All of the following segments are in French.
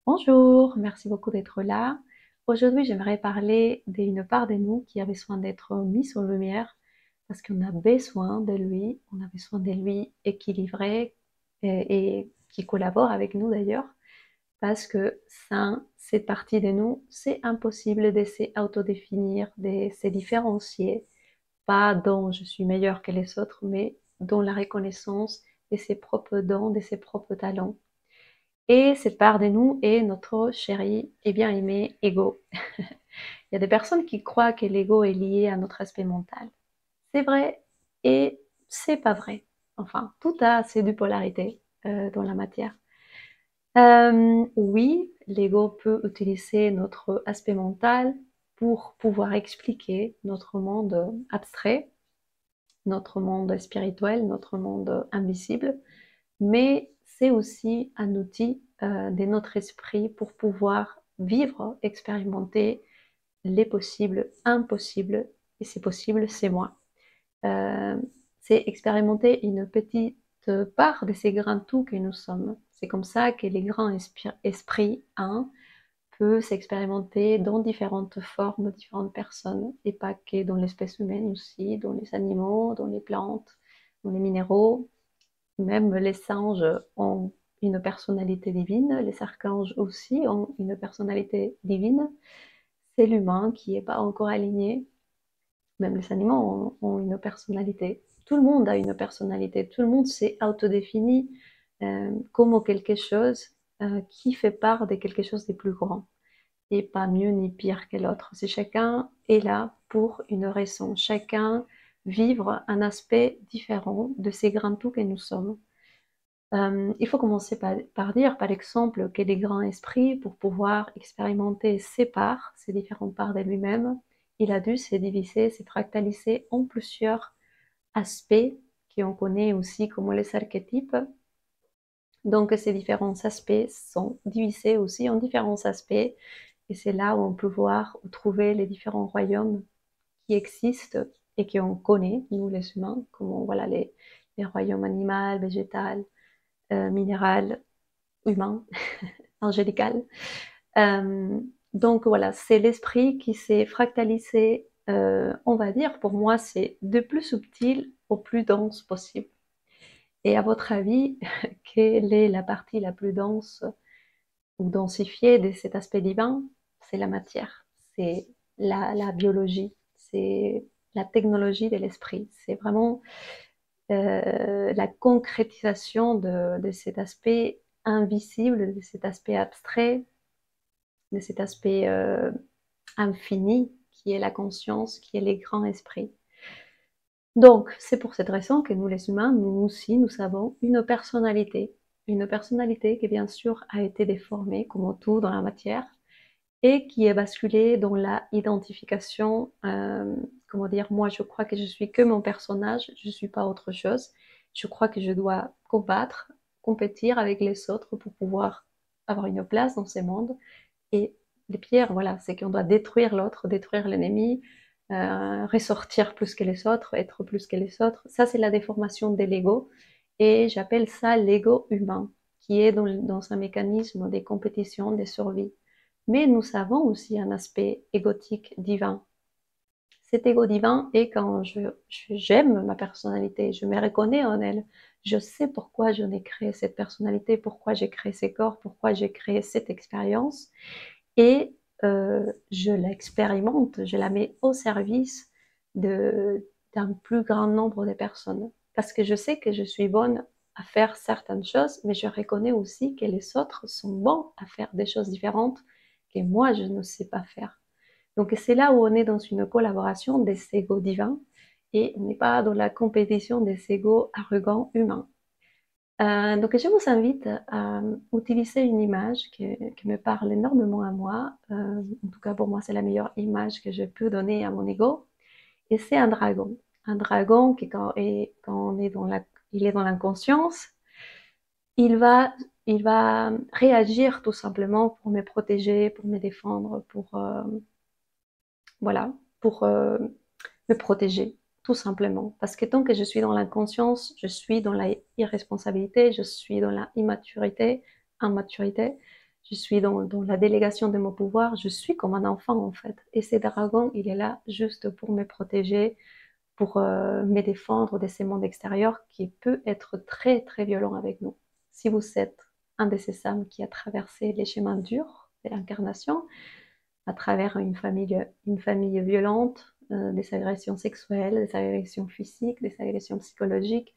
Bonjour, merci beaucoup d'être là. Aujourd'hui, j'aimerais parler d'une part de nous qui a besoin d'être mise en lumière parce qu'on a besoin de lui, on a besoin de lui équilibré et qui collabore avec nous d'ailleurs parce que sans cette partie de nous, c'est impossible de s'autodéfinir, de se différencier, pas dans je suis meilleur que les autres, mais dans la reconnaissance de ses propres dons, de ses propres talents. Et cette part de nous est notre chéri et bien-aimé ego. Il y a des personnes qui croient que l'ego est lié à notre aspect mental. C'est vrai et c'est pas vrai. Enfin, tout a ses deux polarités dans la matière. Oui, l'ego peut utiliser notre aspect mental pour pouvoir expliquer notre monde abstrait, notre monde spirituel, notre monde invisible, mais c'est aussi un outil de notre esprit pour pouvoir vivre, expérimenter les possibles, impossibles, et c'est possible, c'est moi. Euh, c'est expérimenter une petite part de ces grands tout que nous sommes. C'est comme ça que les grands esprits un peut s'expérimenter dans différentes formes, différentes personnes, et pas que dans l'espèce humaine aussi, dans les animaux, dans les plantes, dans les minéraux. Même les singes ont une personnalité divine, les archanges aussi ont une personnalité divine. C'est l'humain qui n'est pas encore aligné. Même les animaux ont une personnalité. Tout le monde a une personnalité. Tout le monde s'est autodéfini comme quelque chose qui fait part de quelque chose de plus grand. Et pas mieux ni pire que l'autre. C'est chacun est là pour une raison. Chacun vivre un aspect différent de ces grands tout que nous sommes. Il faut commencer par dire, par exemple, que les grands esprits, pour pouvoir expérimenter ses parts, ces différentes parts de lui-même, il a dû se diviser, se fractaliser en plusieurs aspects qu'on connaît aussi comme les archétypes. Donc ces différents aspects sont divisés aussi en différents aspects, et c'est là où on peut voir, ou trouver les différents royaumes qui existent et qu'on connaît, nous les humains, comme voilà les royaumes animal, végétal, minéral, humain, angélical. Euh, donc voilà, c'est l'esprit qui s'est fractalisé, on va dire, pour moi, c'est de plus subtil au plus dense possible. Et à votre avis, quelle est la partie la plus dense ou densifiée de cet aspect divin? C'est la matière, c'est la biologie, c'est la technologie de l'esprit. C'est vraiment la concrétisation de cet aspect invisible, de cet aspect abstrait, de cet aspect infini qui est la conscience, qui est les grands esprits. Donc, c'est pour cette raison que nous, les humains, nous aussi, nous avons une personnalité qui, bien sûr, a été déformée, comme tout dans la matière, et qui est basculée dans la identification, comment dire, moi, je crois que je suis que mon personnage, je ne suis pas autre chose. Je crois que je dois combattre, compétir avec les autres pour pouvoir avoir une place dans ce monde. Et les pierres, voilà, c'est qu'on doit détruire l'autre, détruire l'ennemi, ressortir plus que les autres, être plus que les autres. Ça, c'est la déformation de l'ego. Et j'appelle ça l'ego humain, qui est dans un mécanisme des compétitions, des survies. Mais nous avons aussi un aspect égotique divin. Cet ego divin est quand j'aime ma personnalité, je me reconnais en elle, je sais pourquoi je n'ai créé cette personnalité, pourquoi j'ai créé ces corps, pourquoi j'ai créé cette expérience, et je l'expérimente, je la mets au service d'un plus grand nombre de personnes. Parce que je sais que je suis bonne à faire certaines choses, mais je reconnais aussi que les autres sont bons à faire des choses différentes que moi, je ne sais pas faire. Donc c'est là où on est dans une collaboration des égos divins et on n'est pas dans la compétition des égos arrogants humains. Donc je vous invite à utiliser une image qui me parle énormément à moi. En tout cas, pour moi, c'est la meilleure image que je peux donner à mon ego. Et c'est un dragon. Un dragon qui, quand on est il est dans l'inconscience, il va, il va réagir tout simplement pour me protéger, pour me défendre, voilà, pour me protéger, tout simplement. Parce que tant que je suis dans l'inconscience, je suis dans la irresponsabilité, je suis dans la immaturité, je suis dans la délégation de mon pouvoir, je suis comme un enfant en fait. Et ce dragon, il est là juste pour me protéger, pour me défendre de ces mondes extérieurs qui peut être très très violent avec nous. Si vous êtes un de ces âmes qui a traversé les chemins durs de l'incarnation, à travers une famille violente, des agressions sexuelles, des agressions physiques, des agressions psychologiques,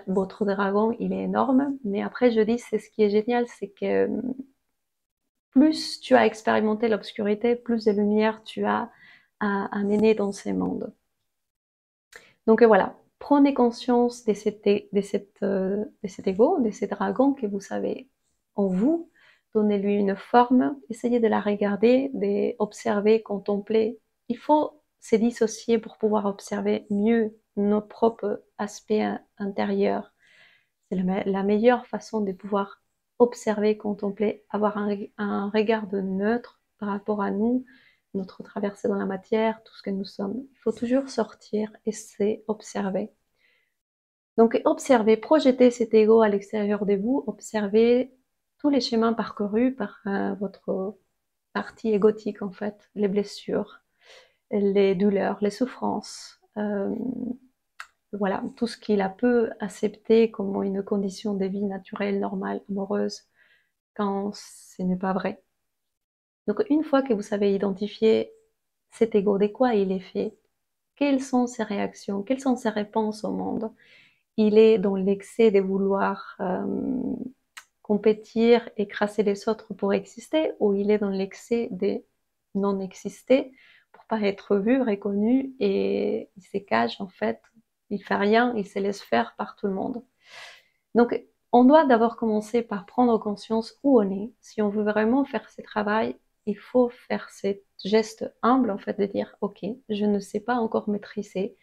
votre dragon, il est énorme. Mais après, je dis, c'est ce qui est génial, c'est que plus tu as expérimenté l'obscurité, plus de lumière tu as à amener dans ces mondes. Donc voilà, prenez conscience de cet ego, de ces dragons que vous savez en vous, donnez-lui une forme, essayez de la regarder, d'observer, contempler. Il faut se dissocier pour pouvoir observer mieux nos propres aspects intérieurs. C'est la meilleure façon de pouvoir observer, contempler, avoir un regard de neutre par rapport à nous, notre traversée dans la matière, tout ce que nous sommes. Il faut toujours sortir et s'observer. Donc observez, projetez cet ego à l'extérieur de vous, observez tous les chemins parcourus par votre partie égotique en fait, les blessures, les douleurs, les souffrances, voilà, tout ce qu'il a peu accepté comme une condition de vie naturelle, normale, amoureuse, quand ce n'est pas vrai. Donc une fois que vous savez identifier cet ego, de quoi il est fait, quelles sont ses réactions, quelles sont ses réponses au monde, il est dans l'excès de vouloir compétir, écraser les autres pour exister, ou il est dans l'excès de non-exister pour pas être vu, reconnu, et il se cache en fait, il fait rien, il se laisse faire par tout le monde. Donc on doit d'abord commencer par prendre conscience où on est. Si on veut vraiment faire ce travail, il faut faire ce geste humble en fait de dire ok, je ne sais pas encore maîtriser,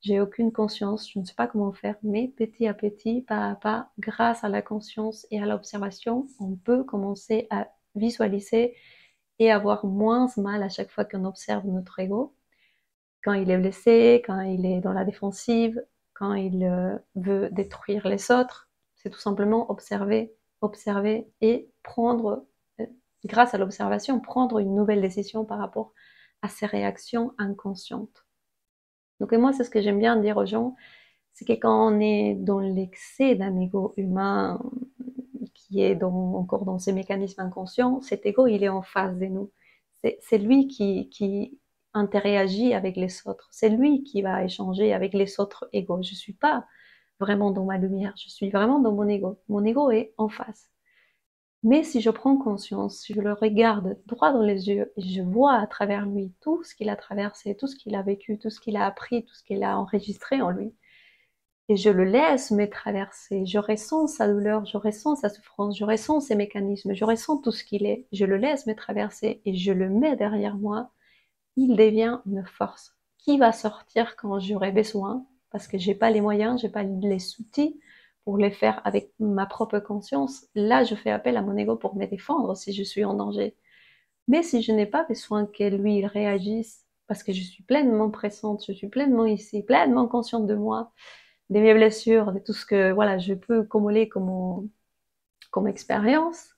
j'ai aucune conscience, je ne sais pas comment faire, mais petit à petit, pas à pas, grâce à la conscience et à l'observation, on peut commencer à visualiser et avoir moins mal à chaque fois qu'on observe notre ego, quand il est blessé, quand il est dans la défensive, quand il veut détruire les autres. C'est tout simplement observer, observer et prendre, grâce à l'observation, prendre une nouvelle décision par rapport à ses réactions inconscientes. Donc moi, c'est ce que j'aime bien dire aux gens, c'est que quand on est dans l'excès d'un ego humain qui est encore dans ses mécanismes inconscients, cet ego, il est en face de nous. C'est lui qui interagit avec les autres. C'est lui qui va échanger avec les autres égos. Je ne suis pas vraiment dans ma lumière, je suis vraiment dans mon ego. Mon ego est en face. Mais si je prends conscience, si je le regarde droit dans les yeux et je vois à travers lui tout ce qu'il a traversé, tout ce qu'il a vécu, tout ce qu'il a appris, tout ce qu'il a enregistré en lui, et je le laisse me traverser, je ressens sa douleur, je ressens sa souffrance, je ressens ses mécanismes, je ressens tout ce qu'il est, je le laisse me traverser et je le mets derrière moi, il devient une force qui va sortir quand j'aurai besoin, parce que j'ai pas les moyens, j'ai pas les outils pour les faire avec ma propre conscience. Là, je fais appel à mon ego pour me défendre si je suis en danger. Mais si je n'ai pas besoin que lui il réagisse, parce que je suis pleinement présente, je suis pleinement ici, pleinement consciente de moi, de mes blessures, de tout ce que voilà, je peux cumuler comme expérience,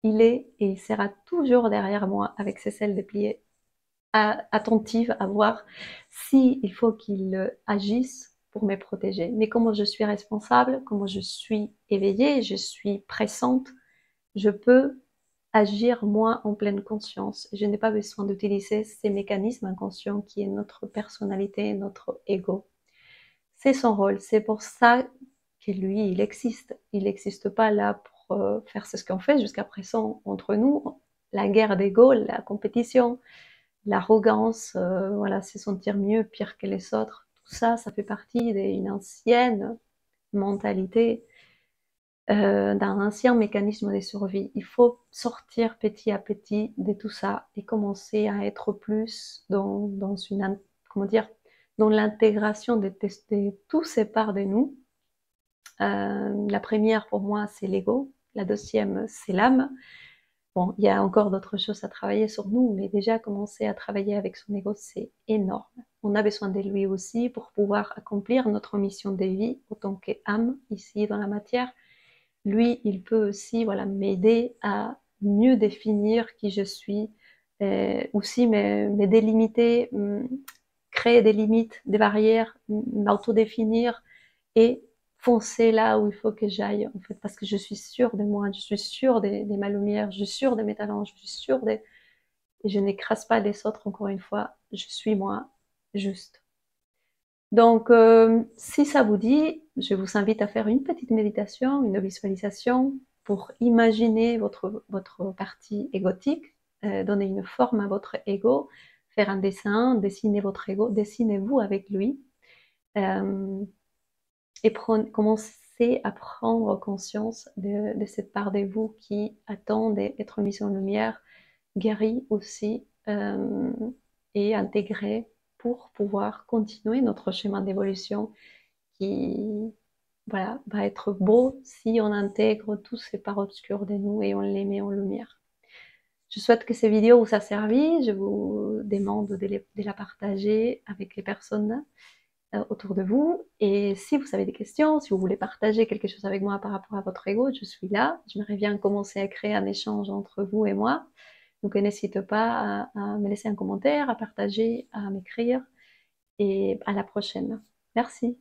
il est et il sera toujours derrière moi avec ses ailes dépliées, attentive à voir si il faut qu'il agisse pour me protéger. Mais comment je suis responsable, comment je suis éveillée, je suis pressante, je peux agir moi en pleine conscience. Je n'ai pas besoin d'utiliser ces mécanismes inconscients qui est notre personnalité, notre ego. C'est son rôle. C'est pour ça que lui, il existe. Il n'existe pas là pour faire ce qu'on fait jusqu'à présent entre nous. La guerre d'ego, la compétition, l'arrogance, voilà, se sentir mieux, pire que les autres. Tout ça, ça fait partie d'une ancienne mentalité, d'un ancien mécanisme de survie. Il faut sortir petit à petit de tout ça et commencer à être plus dans une, comment dire, dans l'intégration de tous ces parts de nous. La première pour moi c'est l'ego, la deuxième c'est l'âme. Bon, il y a encore d'autres choses à travailler sur nous, mais déjà commencer à travailler avec son ego c'est énorme. On a besoin de lui aussi pour pouvoir accomplir notre mission de vie autant qu'âme ici dans la matière. Lui, il peut aussi voilà, m'aider à mieux définir qui je suis, aussi me délimiter, créer des limites, des barrières, m'autodéfinir et foncer là où il faut que j'aille, en fait, parce que je suis sûre de moi, je suis sûre de ma lumière, je suis sûre de mes talents, je suis sûre de... Et je n'écrase pas les autres, encore une fois, je suis moi, juste. Donc, si ça vous dit, je vous invite à faire une petite méditation, une visualisation pour imaginer votre partie égotique, donner une forme à votre ego, faire un dessin, dessiner votre ego, dessinez-vous avec lui, euh, et commencez à prendre conscience de cette part de vous qui attend d'être mise en lumière, guérie aussi, et intégrée pour pouvoir continuer notre chemin d'évolution qui, voilà, va être beau si on intègre tous ces parts obscures de nous et on les met en lumière. Je souhaite que ces vidéos vous a servi. Je vous demande de la partager avec les personnes autour de vous. Et si vous avez des questions, si vous voulez partager quelque chose avec moi par rapport à votre ego, je suis là. J'aimerais bien commencer à créer un échange entre vous et moi. Donc n'hésitez pas à me laisser un commentaire, à partager, à m'écrire. Et à la prochaine. Merci.